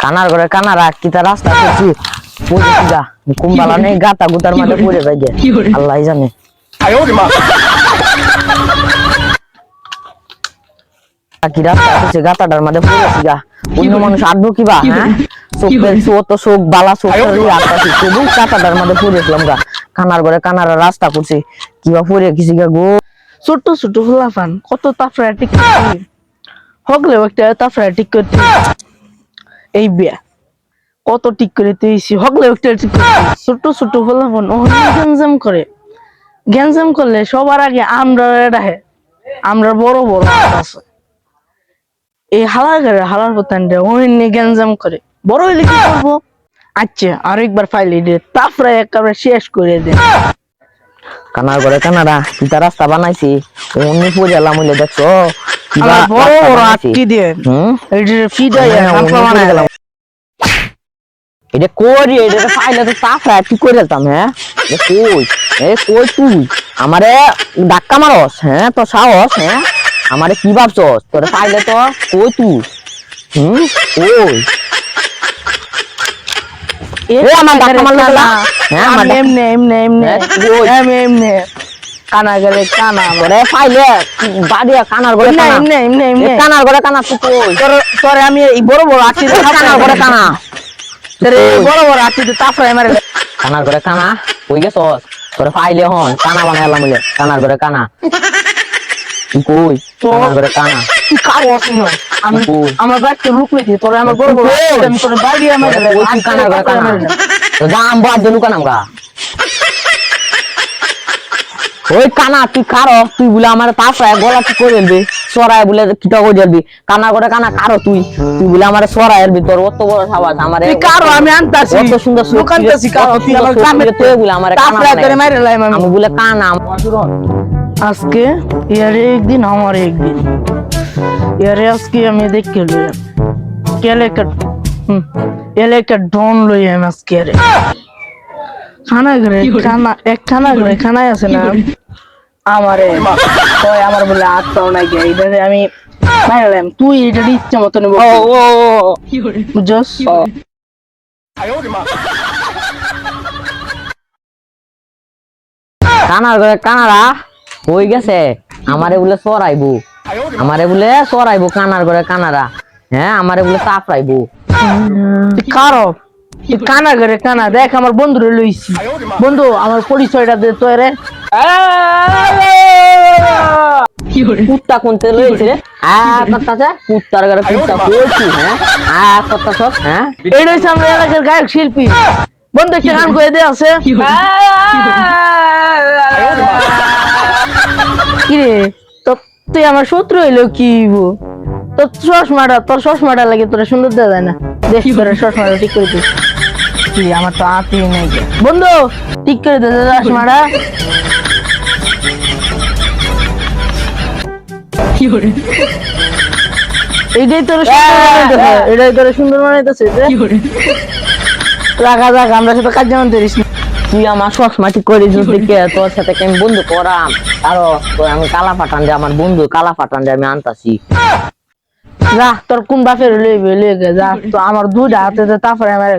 কানার ঘরে কানারা কি তার রাস্তা করছি পড়েছিগা কুম্বালা নেই গাতা গুতার মধ্যে পড়ে যাই গে আল্লাহই জানে কি রাস্তা আছে গাতাটার মধ্যে পড়েছিগা অন্য মানুষ আদবো কিবা হ্যাঁ চোখের চোখ চোখ বালা চোখের আটকাছি তবু গাতাটার মধ্যে পড়েছিলাম গা কানার ঘরে কানারা রাস্তা করছি কিবা পড়ে গেছি গা গো ছোট ছোট ফুলাফান কত তাফরা ঠিক হগলেও একটা তাফরা ঠিক করতে এই বিয়া কত ঠিক করে তুইছি হগলেও একটা ঠিক করতে ছোট ছোট ফুলাফান ও গ্যাঞ্জাম করলে সবার আগে আমরা রাহে আমরা বড় বড় আছে এই হালার পতানটা ওইনে গ্যাঞ্জাম করে বড় হইলে কি করবো আচ্ছা আরেকবার ফাইলে দে তাফরা একেবারে শেষ করে দে কানার ঘরে কানারা কি তার রাস্তা বানাইছি অমনি পড়েলাম হইলে দেখছো আমার বড় বড় আটকি দিয়ে এইটা ফিডাইয়া রাস্তা বানাই গেলাম এটা করি এটা ফাইলে তো তাফরা কি করে দিতাম হ্যাঁ কই তুই আমারে ধাক্কা মারস হ্যাঁ তো সাহস হ্যাঁ আমারে কি ভাবছস তোর ফাইলে তো কই তুই ওই এ আমার ধাক্কা মারলো না হ্যাঁ আমার এমনে কানা গেলে কানা ওরে ফাইলে বাড়িয়া কানার ঘরে কানা এমনে কানার ঘরে কানা তুই কই তোরে আমি এই বড় বড় আছি কানার ঘরে কানা তোরে বড় বড় আছি তাফরা মারে কানার ঘরে কানা কই গেছস তোরে ফাইলে হন কানা বানাইলাম বলে কানার ঘরে কানা তুই কই কানার ঘরে কানা তুই কারো আসিস না আমি আমার ব্যাগকে রুকলে দি তোরে আমার বড় বড় আমি তোরে বাইরে মারে ওই কানার ঘরে কানা তো জাম বাদ দে লুকানাম গা ওই কানা তুই কারো তুই বলে আমার তাফরা গলা কি করে দিবি সরাই বলে কিটা করে দিবি কানা করে কানা কারো তুই বলে আমার সরাইয়ের ভিতর অত বড় সাবাস আমার তুই কারো আমি আনতাছি অত সুন্দর লুকানতাছি কারো তুই আমার কামে তুই বলে আমার তাফরা করে মারে লাইম আমি বলে কানা আজকে ইয়ারে একদিন আমার একদিন ইয়ারে আজকে আমি দেখে লই এলাকা ডন লই আমি আজকে ইয়ারে খানা ঘরে খানায় আছে না আমারে কয় আমার বলে আত্মাও নাই গে এইটারে আমি মারলাম তুই এটার ইচ্ছা মতন বুঝছস কানার ঘরে কানারা হয়ে গেছে আমারে বলে সরাইবো কানার ঘরে কানারা হ্যাঁ আমারে বলে তাফরাইবো কারো কানা ঘরে কানা দেখ আমার বন্ধুরে লইছি বন্ধু আমার পরিচয়টা দে তো রে কুত্তা কোনতে লইছে রে কুত্তার ঘরে কুত্তা কইছি হ্যাঁ হ্যাঁ এইটা হচ্ছে আমরা এলাকার গায়ক শিল্পী বন্ধু একটা গান করে দে আছে কিরে তো তুই আমার শত্রু হইলো কি তোর চশমাটা লাগে তোরা সুন্দর দেওয়া যায় না দেখ তোর চশমাটা ঠিক করে দিস কি আমার তো আতি নাই বন্ধু ঠিক করে দে চশমাটা এটাই তোর সুন্দর বানাইতেছে রাখা যাক আমরা সাথে কাজ যেমন করিস তুই আমার চশমা ঠিক করে তোর সাথে আমি বন্ধু করাম আরো আমি কালা পাঠান যে আমার বন্ধু কালা পাঠান যে আমি আনতাছি যা তোর কোন বাপের লইবে যা তো আমার দুইটা হাতে তারপরে আমার